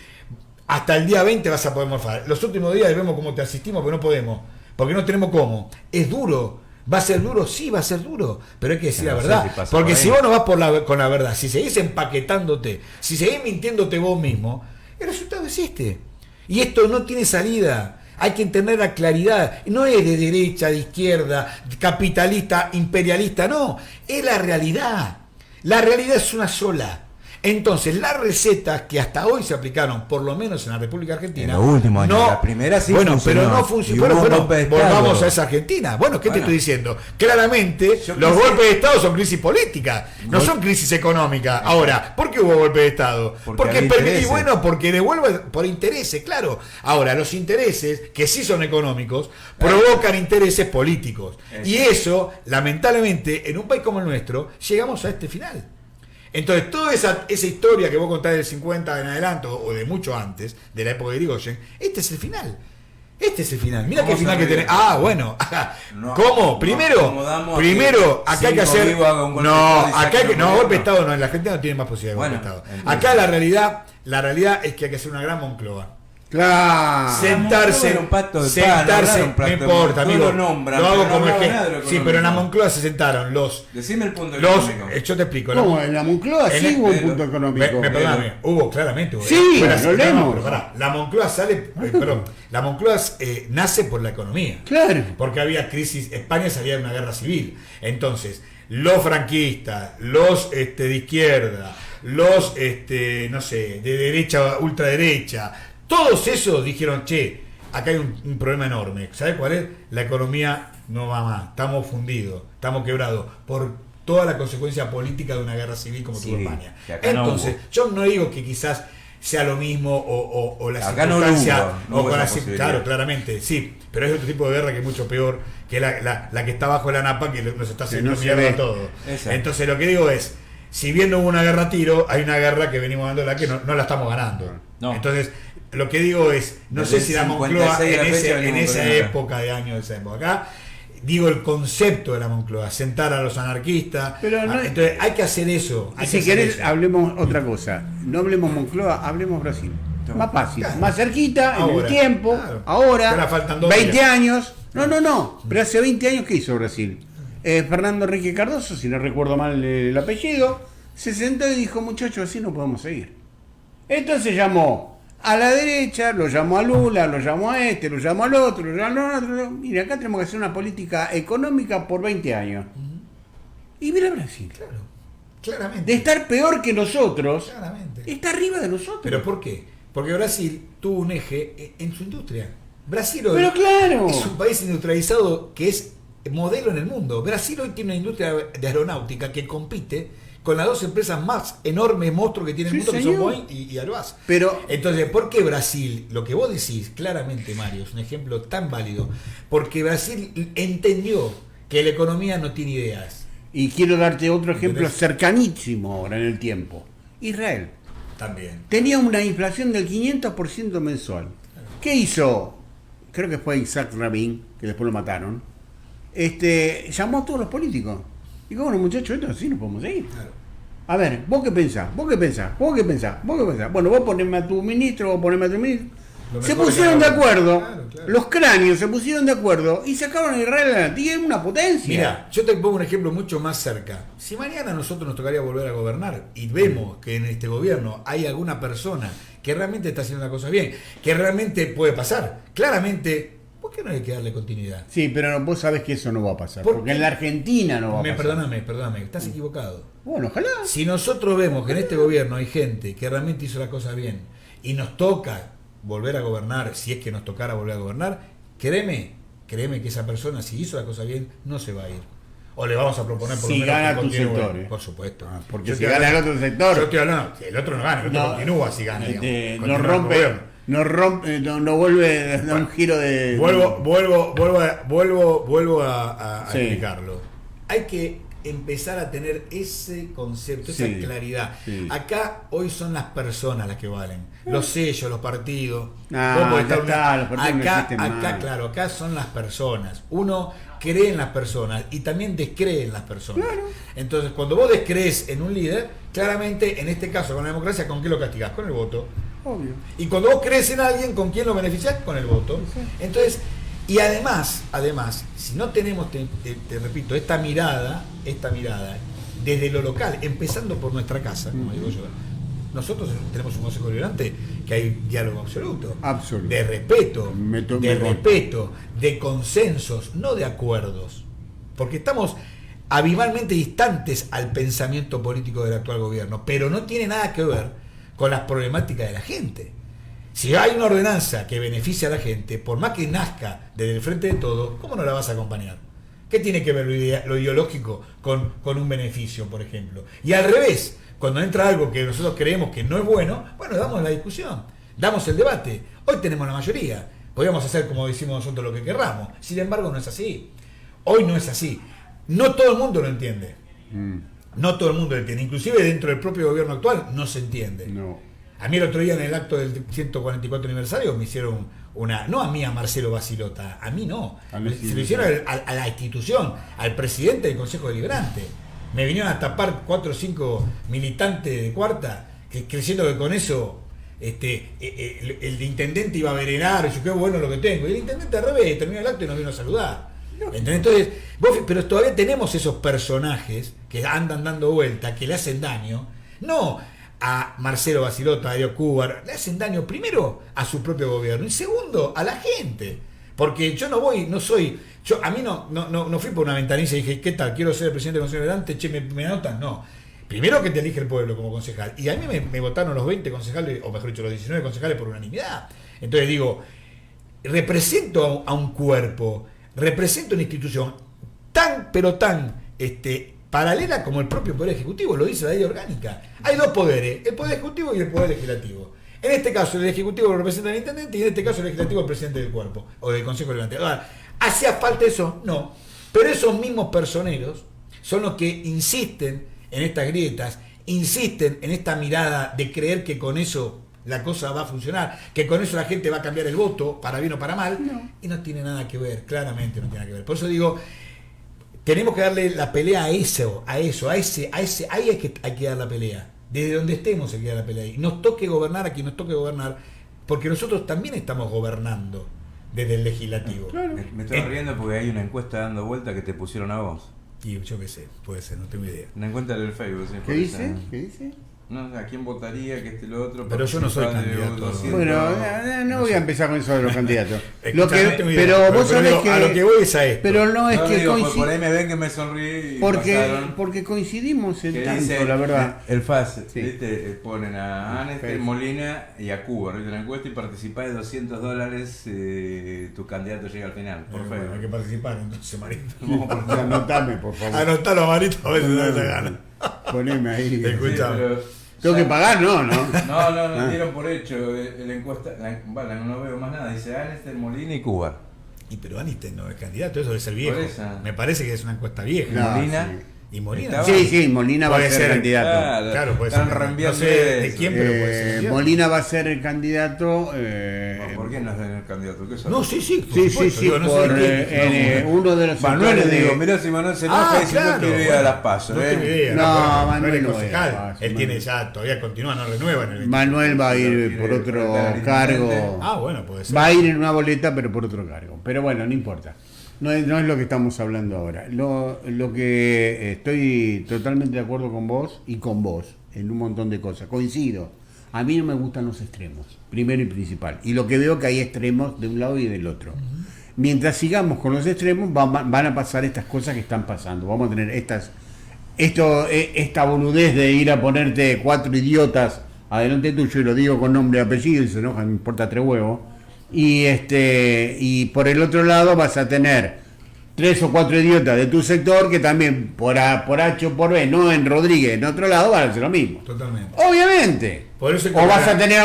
hasta el día 20 vas a poder morfar. Los últimos días vemos cómo te asistimos, pero no podemos, porque no tenemos cómo. Es duro. ¿Va a ser duro? Sí, va a ser duro, pero hay que decir la verdad. Porque si vos no vas con la verdad, si seguís empaquetándote, si seguís mintiéndote vos mismo, el resultado es este. Y esto no tiene salida. Hay que entender la claridad. No es de derecha, de izquierda, capitalista, imperialista, no. Es la realidad. La realidad es una sola. Entonces, las recetas que hasta hoy se aplicaron, por lo menos en la República Argentina, En los últimos años, no, la primera sí bueno, funcionó. pero no Y funcionó. hubo un Bueno, golpe de Estado. volvamos a esa Argentina. Bueno, ¿qué te Bueno. estoy diciendo? Claramente, Yo los quise- golpes de Estado son crisis políticas, no son crisis económicas. Ahora, ¿por qué hubo golpe de Estado? Porque había y intereses. bueno, porque devuelve por intereses, claro. Ahora, los intereses, que sí son económicos, provocan intereses políticos. Y eso, lamentablemente, en un país como el nuestro, llegamos a este final. Entonces, toda esa historia que vos contás del 50 en adelante, o de mucho antes, de la época de Irigoyen, este es el final. Este es el final. Mira qué ¿Cómo final se que tenés. ríe? Ah, bueno. No, ¿Cómo? no Primero, acomodamos a acá hay que que hacer. cinco vivos hagan un golpe de No, Estado y acá hay saquen que. un No, gobierno. golpe de Estado no. En la Argentina no tiene más posibilidad de golpe de Bueno, Estado. entiendo. Acá la realidad es que hay que hacer una gran Moncloa. Claro. Sentarse, era un pacto de paz, no sentarse, era un pacto no de importa, paz. amigo. Todo lo nombran, Lo hago pero no como hablaba ejemplo. nada de lo Sí, pero en la económico. Moncloa se sentaron los. Decime el punto Los, económico. yo te explico. ¿Cómo? En la Moncloa En sí el- hubo un pero- punto económico. Perdóname, hubo, claramente. Hubo. Sí, Fue lo leemos. pero pará, la Moncloa sale, perdón, la Moncloa nace por la economía. Claro. Porque había crisis, España salía de una guerra civil. Entonces, los franquistas, los de izquierda, los, no sé, de derecha, ultraderecha, todos esos dijeron, acá hay un problema enorme. ¿Sabes cuál es? La economía no va más, estamos fundidos, estamos quebrados por toda la consecuencia política de una guerra civil como tuvo Sí, España. que acá no Entonces, hubo. yo no digo que quizás sea lo mismo o la Acá no lo circunstancia hubo, no o hubo con esa la posibilidad. claro, claramente, sí, pero es otro tipo de guerra que es mucho peor que la que está bajo la napa, que nos está haciendo no se mierda ve. a todo. Exacto. Entonces lo que digo es, si bien no hubo una guerra a tiro, hay una guerra que venimos dándola que no la estamos ganando. No. Entonces, lo que digo es, no Desde sé si la el Moncloa 56 a la fecha en venimos esa peleando. época de años, de esa época. Acá digo el concepto de la Moncloa, sentar a los anarquistas. Pero no- entonces hay que hacer eso. Hay que Si hacer querés, eso. hablemos otra cosa. No hablemos Moncloa, hablemos Brasil. No. Más fácil, Claro. más cerquita, en Ahora, el tiempo, claro. ahora, Ahora faltan 2 20 días. años. No, pero hace 20 años que hizo Brasil. Fernando Enrique Cardoso, si no recuerdo mal el apellido, se sentó y dijo, muchachos, así no podemos seguir. Entonces llamó a la derecha, lo llamó a Lula, lo llamó a este, lo llamó al otro, lo llamó al otro. Mira, acá tenemos que hacer una política económica por 20 años. Y mira Brasil. Claro, claramente. De estar peor que nosotros, Claramente. está arriba de nosotros. ¿Pero por qué? Porque Brasil tuvo un eje en su industria. Brasil hoy Pero claro. es un país industrializado que es modelo en el mundo. Brasil hoy tiene una industria de aeronáutica que compite con las dos empresas más enormes monstruos que tiene el Sí, mundo, que señor. son Boeing y Airbus. Pero- Entonces, ¿por qué Brasil? Lo que vos decís claramente, Mario, es un ejemplo tan válido. Porque Brasil entendió que la economía no tiene ideas. Y quiero darte otro ejemplo ¿Entendés? cercanísimo ahora en el tiempo. Israel. También. Tenía una inflación del 500% mensual. ¿Qué hizo? Creo que fue Isaac Rabin, que después lo mataron. Llamó a todos los políticos. Dijo, bueno, muchachos, esto así no podemos seguir. Claro. A ver, ¿vos qué pensás? ¿Vos qué pensás? ¿Vos qué pensás? ¿Vos qué pensás? Bueno, vos poneme a tu ministro, vos poneme a tu ministro. Lo Se mejor pusieron que de hagan. acuerdo, Claro. los cráneos se pusieron de acuerdo y sacaron a Israel adelante. Y es una potencia. Mira, yo te pongo un ejemplo mucho más cerca. Si mañana a nosotros nos tocaría volver a gobernar y vemos que en este gobierno hay alguna persona que realmente está haciendo las cosas bien, que realmente puede pasar, claramente, ¿por qué no hay que darle continuidad? Sí, pero vos sabés que eso no va a pasar. ¿Por Porque qué? en la Argentina no va a pasar. Perdóname, estás equivocado. Bueno, ojalá. Si nosotros vemos que en este gobierno hay gente que realmente hizo las cosas bien y nos toca volver a gobernar, si es que nos tocara volver a gobernar, créeme que esa persona, si hizo las cosas bien, no se va a ir. O le vamos a proponer por Si lo menos gana que tu continúe. sector, Por supuesto. Porque Yo si estoy gana el hablando- otro sector. Yo estoy hablando, si el otro no gana, el otro continúa si gana. digamos. No Continúa el rompe, gobierno. no vuelve a un giro de. Vuelvo a Sí. explicarlo. Hay que empezar a tener ese concepto, esa Sí, claridad. sí. Acá hoy son las personas las que valen. Los sellos, los partidos. Ah, Vos podés ya estar está, los partidos no acá, existen más. claro, acá son las personas. Uno cree en las personas y también descree en las personas. Entonces, cuando vos descrees en un líder, claramente, en este caso con la democracia, ¿con qué lo castigás? Con el voto. Obvio. Y cuando vos crees en alguien, ¿con quién lo beneficiás? Con el voto. Entonces, y además, si no tenemos, te repito, esta mirada, desde lo local, empezando por nuestra casa, como digo yo, nosotros tenemos un Consejo Deliberante que hay diálogo absoluto. Absoluto. De respeto, Me de consensos, no de acuerdos. Porque estamos avivalmente distantes al pensamiento político del actual gobierno, pero no tiene nada que ver con las problemáticas de la gente. Si hay una ordenanza que beneficia a la gente, por más que nazca desde el frente de todos, ¿cómo no la vas a acompañar? ¿Qué tiene que ver lo ideológico con un beneficio, por ejemplo? Y al revés, cuando entra algo que nosotros creemos que no es bueno, damos la discusión, damos el debate. Hoy tenemos la mayoría, podríamos hacer como decimos nosotros lo que querramos. Sin embargo, no es así. Hoy no es así. No todo el mundo lo entiende. No todo el mundo lo entiende. Inclusive dentro del propio gobierno actual no se entiende. No. A mí el otro día en el acto del 144 aniversario me hicieron no a mí, a Marcelo Basilota, a mí no. Se lo hicieron a la institución, al presidente del Consejo Deliberante. Me vinieron a tapar 4 o 5 militantes de cuarta, creyendo que con eso el intendente iba a venerar, yo qué bueno lo que tengo. Y el intendente al revés, terminó el acto y nos vino a saludar. ¿Entendés? Entonces, pero todavía tenemos esos personajes que andan dando vuelta, que le hacen daño, no a Marcelo Basilota, a Darío Cúbar, le hacen daño primero a su propio gobierno y segundo a la gente. Porque yo a mí no fui por una ventanilla y dije, ¿qué tal? Quiero ser el presidente del Consejo Deliberante, che, ¿me anotan? No. Primero que te elige el pueblo como concejal. Y a mí me votaron los 20 concejales, o mejor dicho, los 19 concejales por unanimidad. Entonces digo, represento a un cuerpo, represento una institución tan paralela como el propio Poder Ejecutivo, lo dice la ley orgánica. Hay dos poderes, el Poder Ejecutivo y el Poder Legislativo. En este caso el Ejecutivo lo representa el Intendente y en este caso el Legislativo el Presidente del Cuerpo o del Consejo Deliberante. Ahora, ¿hacía falta eso? No. Pero esos mismos personeros son los que insisten en estas grietas, insisten en esta mirada de creer que con eso la cosa va a funcionar, que con eso la gente va a cambiar el voto, para bien o para mal, y no tiene nada que ver, claramente no tiene nada que ver. Por eso digo, tenemos que darle la pelea a eso, ahí hay que dar la pelea. Desde donde estemos hay que dar la pelea. Y nos toque gobernar a quien nos toque gobernar, porque nosotros también estamos gobernando desde el legislativo. Claro. Me estoy riendo porque hay una encuesta dando vuelta que te pusieron a vos. Y yo qué sé, puede ser, no tengo idea. Una encuesta del Facebook. ¿Sí? ¿Qué dice? ¿Qué dice? No, ¿a quién votaría? Que lo otro. Pero yo no soy participa de candidato. 200. Bueno, no voy a empezar con eso de los candidatos. Lo Escuchá, que, no tengo idea, pero vos sabés digo, que... a lo que voy es a esto. Pero no es No, que digo, por ahí coincidimos... me ven que me sonríe y pasaron. Porque coincidimos en Que tanto, dice, la verdad. El FAS, Sí. ¿viste? Ponen a Anester, Molina y a Cuba, ¿viste? En la encuesta y participás de $200, tu candidato llega al final, por Bueno, hay favor. que participar entonces, Marito. Anotame, por favor. Anotalo, Marito, a veces no te gana. Poneme ahí. Escucha. Tengo que pagar, no. No, dieron por hecho la encuesta, no veo más nada, dice Anester, Molina y Cuba. Y pero Anisten no es candidato, eso debe ser viejo. Por eso. Me parece que es una encuesta vieja. No, Molina. sí. Y Molina. Estaba- Sí, Molina va a Puede ser ser, candidato. Claro, puede Están ser. reenviando No sé de eso. quién, pero puede ser. candidato. Molina va a ser el candidato. ¿Por qué no es el candidato? ¿Qué No, sí, por Sí, supuesto, sí, digo, no sé por de quién. uno de los Manuel le sectores digo, de- mirá si Manuel se enoja y si no quiere ir a las pasos, No tengo idea. No, bueno, Manuel es no concejal. es. Él Manuel. tiene ya, todavía continúa, no renueva en el 20. Manuel va a ir Quiere por otro enfrentar cargo. aritméticamente. Ah, bueno, puede ser. Va a ir en una boleta, pero por otro cargo. Pero bueno, no importa. No es lo que estamos hablando ahora. Lo que estoy totalmente de acuerdo con vos y con vos en un montón de cosas. Coincido. A mí no me gustan los extremos, primero y principal. Y lo que veo que hay extremos de un lado y del otro. Mientras sigamos con los extremos, van a pasar estas cosas que están pasando. Vamos a tener esta boludez de ir a ponerte 4 idiotas adelante tuyo, y lo digo con nombre y apellido, y se enojan, me importa 3 huevos. Y por el otro lado vas a tener 3 o 4 idiotas de tu sector que también por H o por B, no en Rodríguez, en otro lado van a hacer lo mismo. Totalmente. Obviamente. Por eso hay que O vas parar. a tener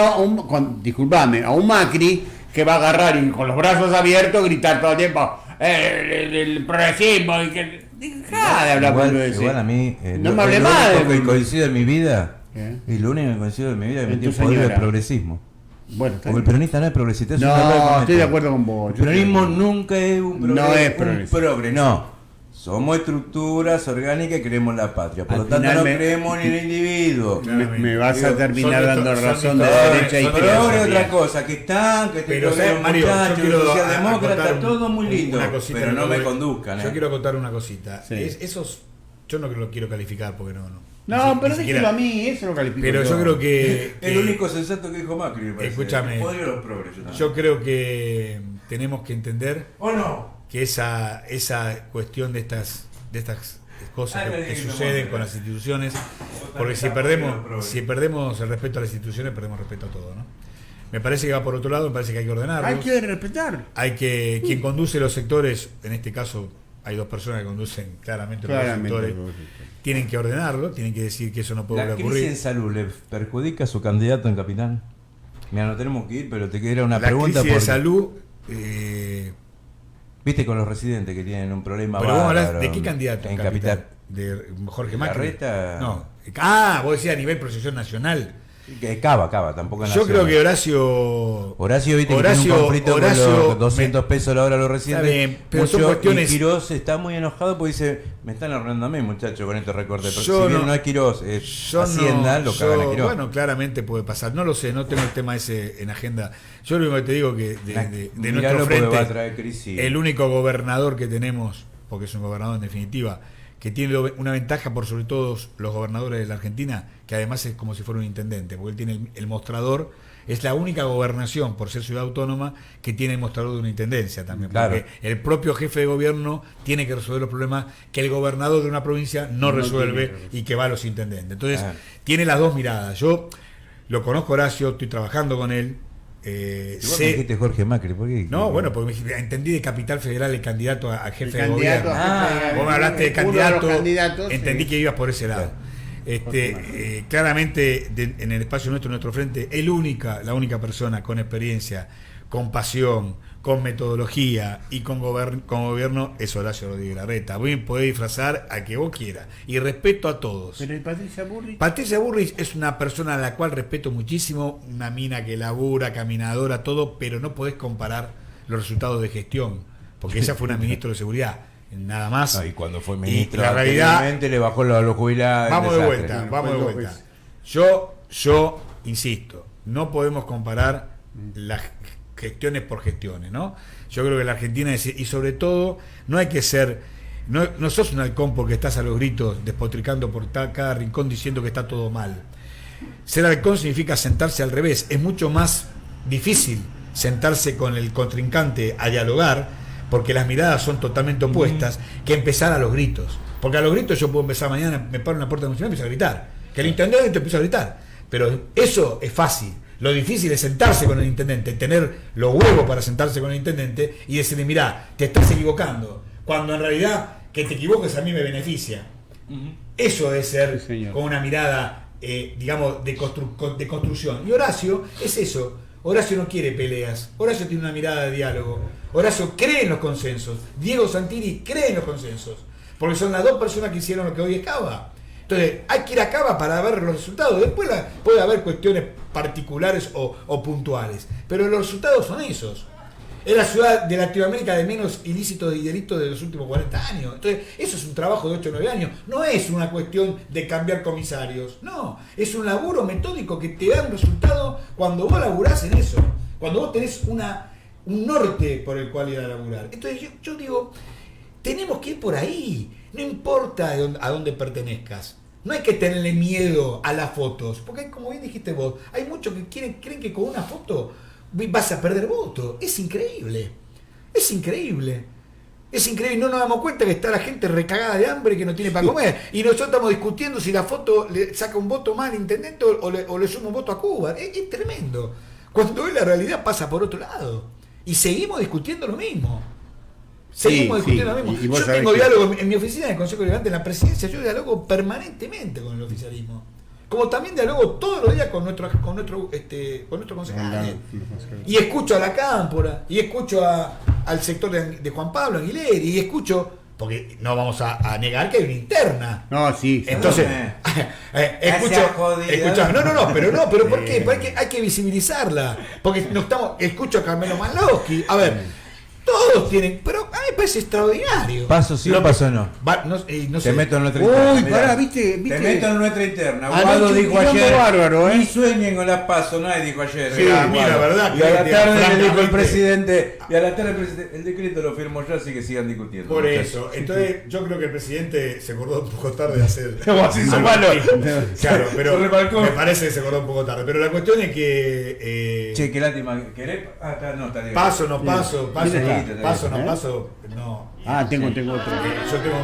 disculpame, a un Macri que va a agarrar y con los brazos abiertos gritar todo el tiempo el progresismo y que dejá de hablar con eso. Igual a mí, No me hable más lo único de- que coincide en mi vida, ¿Qué? y lo único que coincide en mi vida es que En me tu tiene poder señora. el progresismo. Bueno, está Porque el bien. peronista no es progresista, es un error No, común. estoy de acuerdo con vos. El peronismo nunca es un progre, No es un progresista. progre, no. Somos estructuras orgánicas y creemos en la patria. Por Al lo tanto, final no me- creemos en el individuo. Me vas a Digo, terminar son dando son razón de son derecha y son Pero ahora es izquierda. otra cosa, que están, que Pero, te ¿sabes, los Mario? Yo muchachos, quiero los socialdemócratas, acotar todo muy lindo. una cosita Pero no que me voy- conduzcan. Yo quiero acotar una cosita. Sí. Esos, yo no lo quiero calificar porque no. No, Ni pero siquiera- déjelo a mí, eso lo califico. Pero yo creo que. El único sensato que dijo Macri, me parece. Escúchame. Podría los progres, yo también. Yo creo que tenemos que entender ¿O no? que esa cuestión de estas cosas Ay, me que dijiste, suceden Monte. con las instituciones, porque también estás poniendo si perdemos el respeto a las instituciones, perdemos respeto a todo, ¿no? Me parece que va por otro lado, me parece que hay que ordenarlos. Hay que respetar. Quien conduce los sectores, en este caso hay 2 personas que conducen claramente los Claramente. sectores, tienen que ordenarlo, tienen que decir que eso no puede ¿La crisis ocurrir. en salud le perjudica a su candidato en capital? Mira, no tenemos que ir, pero te queda una La pregunta. crisis de porque- salud, Viste con los residentes que tienen un problema pero vos hablás bárbaro de qué candidato en capital. de Jorge Macri. Larreta. No. Vos decías a nivel proyección nacional. Que Cava, tampoco en Yo creo que Horacio, viste que Horacio- tiene un conflicto Horacio con los 200 pesos la hora a los residentes. Está bien, pero son Mucho, cuestiones- y Quirós está muy enojado porque dice, me están ahorrando a mí, muchachos, con este recorte. Pero Yo si bien no- no es Quirós, Yo Hacienda, no- lo cagan a yo- Quirós. Bueno, claramente puede pasar. No lo sé, no tengo el tema ese en agenda. Yo lo único que te digo que de Miralo nuestro porque frente, va a traer crisis. el único gobernador que tenemos, porque es un gobernador en definitiva, que tiene una ventaja por sobre todos los gobernadores de la Argentina, que además es como si fuera un intendente, porque él tiene el mostrador, es la única gobernación, por ser ciudad autónoma, que tiene el mostrador de una intendencia también, Claro. porque el propio jefe de gobierno tiene que resolver los problemas que el gobernador de una provincia no resuelve y que va a los intendentes. Entonces, Ah. tiene las dos miradas. Yo lo conozco a Horacio, estoy trabajando con él. Igual me dijiste Jorge Macri, ¿por qué? No, bueno, porque entendí de Capital Federal el candidato a jefe de candidato gobierno. a jefe de Vos me hablaste de uno de candidato, los candidatos, entendí sí. que ibas por ese lado. Claramente en el espacio nuestro, nuestro frente, la única persona con experiencia, con pasión, con metodología y con gobierno es Horacio Rodríguez Larreta. Vos podés disfrazar a que vos quieras y respeto a todos. Pero ¿y Patricia Burrich? Patricia Burrich es una persona a la cual respeto muchísimo, una mina que labura, caminadora, todo, pero no podés comparar los resultados de gestión, porque ella fue una ministra de seguridad, nada más. No, y cuando fue ministro, Y la realidad, anteriormente le bajó los jubilados. vamos de desastre. vuelta, vamos de Fue dos vuelta. veces. Yo insisto, no podemos comparar las gestiones por gestiones, ¿no? Yo creo que la Argentina y sobre todo no hay que ser, no sos un halcón porque estás a los gritos despotricando por cada rincón diciendo que está todo mal. ser halcón significa sentarse al revés. Es mucho más difícil sentarse con el contrincante a dialogar, porque las miradas son totalmente opuestas, que empezar a los gritos. Porque a los gritos yo puedo empezar mañana, me paro en la puerta de municipal y empiezo a gritar. Que el intendente te empieza a gritar. Pero eso es fácil. Lo difícil es sentarse con el intendente, tener los huevos para sentarse con el intendente y decirle, mirá, te estás equivocando. Cuando en realidad que te equivoques a mí me beneficia. Eso es ser con una mirada, digamos, de construcción. Y Horacio es eso. Horacio no quiere peleas. Horacio tiene una mirada de diálogo. Horacio cree en los consensos. Diego Santini cree en los consensos. Porque son las dos personas que hicieron lo que hoy es Cava. Entonces, hay que ir a Cava para ver los resultados. Después puede haber cuestiones particulares o puntuales. Pero los resultados son esos. Es la ciudad de Latinoamérica de menos ilícitos y delitos de los últimos 40 años. Entonces, eso es un trabajo de 8 o 9 años. No es una cuestión de cambiar comisarios. No, es un laburo metódico que te da un resultado cuando vos laburás en eso. Cuando vos tenés un norte por el cual ir a laburar. Entonces, yo digo, tenemos que ir por ahí. No importa a dónde pertenezcas. No hay que tenerle miedo a las fotos. Porque, como bien dijiste vos, hay muchos que creen que con una foto vas a perder votos. Es increíble. Es increíble. Es increíble. No nos damos cuenta que está la gente recagada de hambre que no tiene para comer. Y nosotros estamos discutiendo si la foto le saca un voto más al intendente o le suma un voto a Cuba. Es tremendo. Cuando hoy la realidad pasa por otro lado. Y seguimos discutiendo lo mismo. Seguimos discutiendo lo mismo. Yo tengo diálogo en mi oficina del Consejo Deliberante, en la presidencia. Yo dialogo permanentemente con el oficialismo. Como también dialogo todos los días con nuestro concejal. Y escucho a la Cámpora, y escucho al sector de Juan Pablo Aguilera, y escucho, porque no vamos a negar que hay una interna. No, sí. Entonces, escucho. Pero ¿por qué? Porque hay que visibilizarla. Porque escucho a Carmelo Malowski. A ver. Todos tienen, pero a mí me parece extraordinario. ¿Paso sí o paso no? No te sé. meto en nuestra interna. Uy, pará, ¿viste? Te meto en nuestra interna. Anoche Guado un dijo quilombo ayer. bárbaro, Ni sueñen con las pasos, nadie dijo ayer. Sí, a mí la verdad y a la que tarde le dijo el francamente- presidente. Y a la tarde el decreto lo firmó yo, así que sigan discutiendo. Por muchachos. eso. Entonces, yo creo que el presidente se acordó un poco tarde de hacer. Así hizo malo. Claro, pero Se remarcó. me parece que se acordó un poco tarde. Pero la cuestión es que. Che, qué lástima. ¿Querés? No, está bien. Paso, no paso, paso, Bien. paso, no ¿Eh? paso, no. Tengo otro. Yo tengo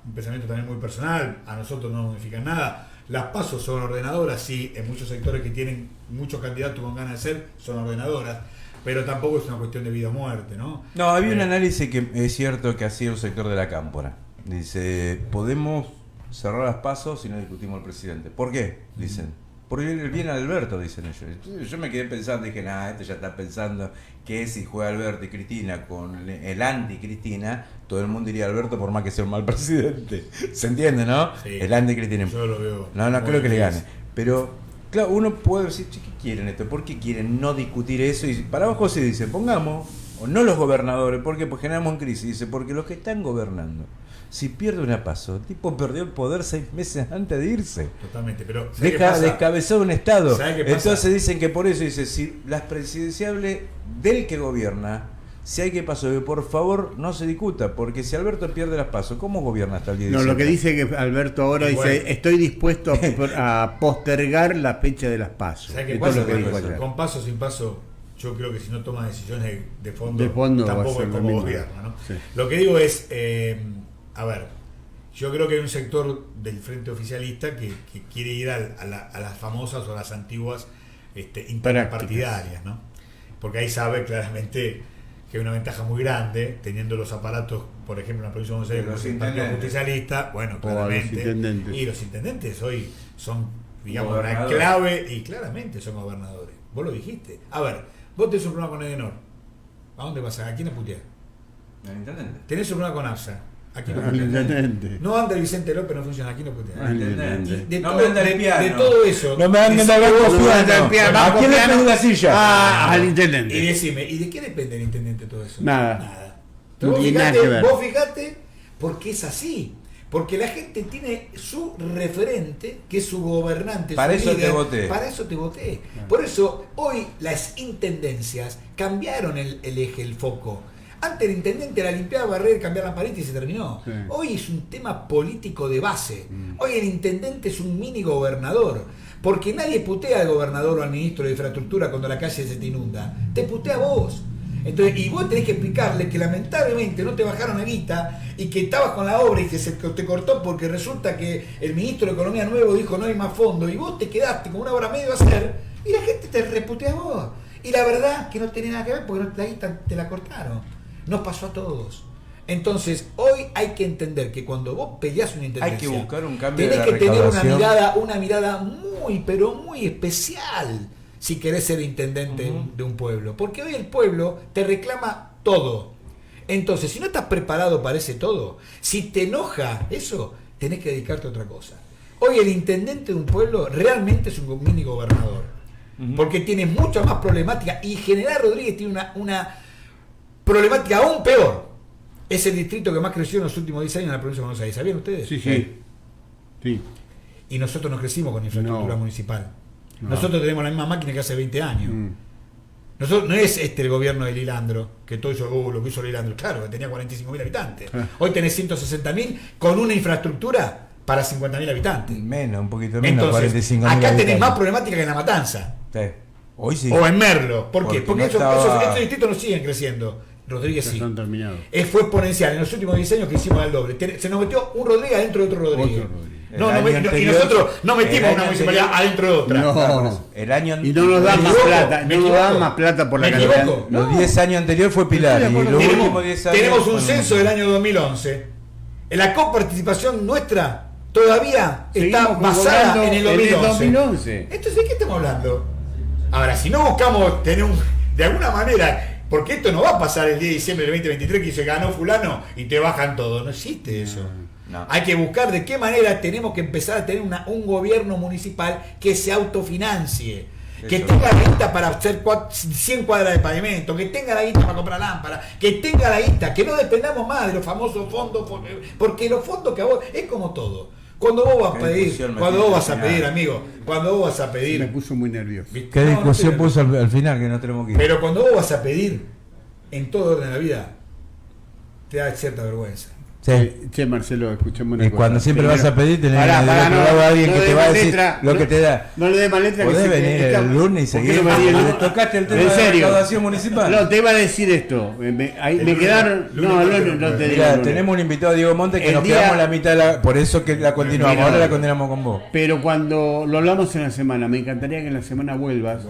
un pensamiento también muy personal. A nosotros no nos modifican nada. Las pasos son ordenadoras, sí, en muchos sectores que tienen muchos candidatos con ganas de ser, son ordenadoras. Pero tampoco es una cuestión de vida o muerte, ¿no? No, había un análisis que es cierto que hacía un sector de la Cámpora. Dice, podemos cerrar las pasos si no discutimos al presidente. ¿Por qué? Dicen. Por el bien de Alberto, dicen ellos. Entonces, yo me quedé pensando, dije, este ya está pensando que si juega Alberto y Cristina con el anti-Cristina, todo el mundo iría a Alberto por más que sea un mal presidente. ¿Se entiende, no? Sí. El anti-Cristina. Yo lo veo. No muy creo que le difícil. gane. Pero, claro, uno puede decir, che, ¿qué quieren esto? ¿Por qué quieren no discutir eso? Y para abajo se dice, pongamos, o no los gobernadores, ¿por qué? Pues generamos en crisis. Dice, porque los que están gobernando, si pierde una paso, el tipo perdió el poder 6 meses antes de irse. Totalmente, pero ¿sabes qué pasa? Descabezó un Estado. ¿Sabe qué pasa? Entonces dicen que por eso dice, si las presidenciables del que gobierna, si hay que paso, que por favor no se discuta, porque si Alberto pierde las pasos, ¿cómo gobierna hasta el día No, 17? lo que dice que Alberto ahora Bueno. dice, estoy dispuesto a postergar la fecha de las pasos. ¿Sabes qué Esto es pasa? lo que dijo ayer. Con paso sin paso, yo creo que si no toma decisiones de fondo, De fondo va a tampoco ser es lo como mismo. gobierno, ¿no? Sí. Lo que digo es, a ver, yo creo que hay un sector del frente oficialista que quiere ir a las famosas o a las antiguas internas partidarias, ¿no? Porque ahí sabe claramente que hay una ventaja muy grande teniendo los aparatos, por ejemplo, en la provincia de Buenos Aires, De los como el Partido intendentes. Justicialista, bueno, O a los claramente. intendentes. Y los intendentes hoy son, digamos, una Gobernadores. clave y claramente son gobernadores. Vos lo dijiste. A ver, vos tenés un problema con Edenor. ¿A dónde vas? ¿A quién aputeás? El intendente. Tenés un problema con AFSA. ¿A quién Al aputeás? intendente. No anda el Vicente López, no funciona. ¿A quién aputeás? Al Intendente. intendente. No me anda el piano. de todo eso. No me anden decime el vos, banco piano. piano, ¿A quién le piano. pedí la silla? Al Y intendente. decime, ¿y de qué depende el intendente todo eso? Nada. Nada. No Vos tiene nada fijate, que ver. vos fijate, porque es así. Porque la gente tiene su referente, que es su gobernante. Para su eso te líder. voté. Para eso te voté. Por eso hoy las intendencias cambiaron el eje, el foco. Antes el intendente la limpiaba, barrer, cambiar la pared y se terminó. Sí. Hoy es un tema político de base. Hoy el intendente es un mini gobernador. Porque nadie putea al gobernador o al ministro de infraestructura cuando la calle se te inunda. Te putea vos. Entonces, y vos tenés que explicarle que lamentablemente no te bajaron la guita y que estabas con la obra y que se te cortó porque resulta que el ministro de Economía nuevo dijo no hay más fondo y vos te quedaste con una obra medio a hacer y la gente te reputea a vos. Y la verdad que no tenía nada que ver porque la guita te la cortaron. Nos pasó a todos. Entonces, hoy hay que entender que cuando vos peleás una intendencia, Hay que buscar un cambio tenés de que la tener recaudación. una mirada muy, pero muy especial si querés ser intendente de un pueblo. Porque hoy el pueblo te reclama todo. Entonces, si no estás preparado para ese todo, si te enoja eso, tenés que dedicarte a otra cosa. Hoy el intendente de un pueblo realmente es un mini gobernador. Porque tiene mucha más problemática y General Rodríguez tiene una problemática aún peor. Es el distrito que más creció en los últimos 10 años en la provincia de Buenos Aires. ¿Sabían ustedes? Sí. Y nosotros no crecimos con infraestructura No. municipal. No. Nosotros tenemos la misma máquina que hace 20 años. Nosotros, no es el gobierno de Lilandro, que todo hizo lo que hizo Lilandro. Claro, que tenía 45.000 habitantes. Hoy tenés 160.000 con una infraestructura para 50.000 habitantes. Menos, un poquito menos, Entonces, 45.000 acá tenés habitantes. más problemática que en La Matanza. Sí. Hoy sí. O en Merlo. ¿Por qué? Porque Porque no estaba- esos distritos no siguen creciendo. Rodríguez Ya sí. están terminados. Fue exponencial. En los últimos 10 años crecimos al doble. Se nos metió un Rodríguez adentro de otro Rodríguez. Otro Rodríguez. No, El año y anterior- nosotros no metimos el una año municipalidad anterior- adentro de otra. No. El año Y no nos dan ¿Me más equivoco? plata. ¿Me No nos equivoco? dan más plata por la ¿Me cantidad. equivoco? Los No. 10 años anteriores fue Pilar. Estoy de Y acuerdo. los Tenemos, últimos 10 años. tenemos un fueron- censo del año 2011. La coparticipación nuestra todavía está Seguimos basada cobrando en el en el 2011. 2011. Entonces, ¿de qué estamos hablando? Ahora, si no buscamos tener de alguna manera, porque esto no va a pasar el 10 de diciembre del 2023 que se ganó fulano y te bajan todo. No existe eso. No. Hay que buscar de qué manera tenemos que empezar a tener un gobierno municipal que se autofinancie. Que Eso. tenga la guita para hacer 100 cuadras de pavimento, que tenga la guita para comprar lámparas, que tenga la guita, que no dependamos más de los famosos fondos, porque los fondos que a vos, es como todo. Cuando vos vas a Qué pedir, discusión me cuando vos tiene vas a al final. pedir, amigo, cuando vos vas a Me pedir, puso muy nervioso. ¿Qué No, discusión no te- puso al final que no tenemos que ir? pero cuando vos vas a pedir, en todo orden de la vida, te da cierta vergüenza. Sí. Che, Marcelo, escuchame una Y cosa. cuando siempre Primero- vas a pedir, tenés Pará, del pará, otro lado a alguien no que le te dé va a más decir letra, lo que te da. No le dé más letra. Podés que se- venir está- el lunes y ¿por qué seguir. no venía el Le lunes? tocaste el tema En de la serio. recaudación municipal. No, te iba a decir esto. El Me lunes- quedaron. lunes No, no no, te- no te digo. Mirá, lunes. tenemos un invitado, Diego Monte, que El nos día- quedamos la mitad de la. Por eso que la continuamos. Mira, Ahora la continuamos con vos. Pero cuando lo hablamos en la semana, me encantaría que en la semana vuelvas.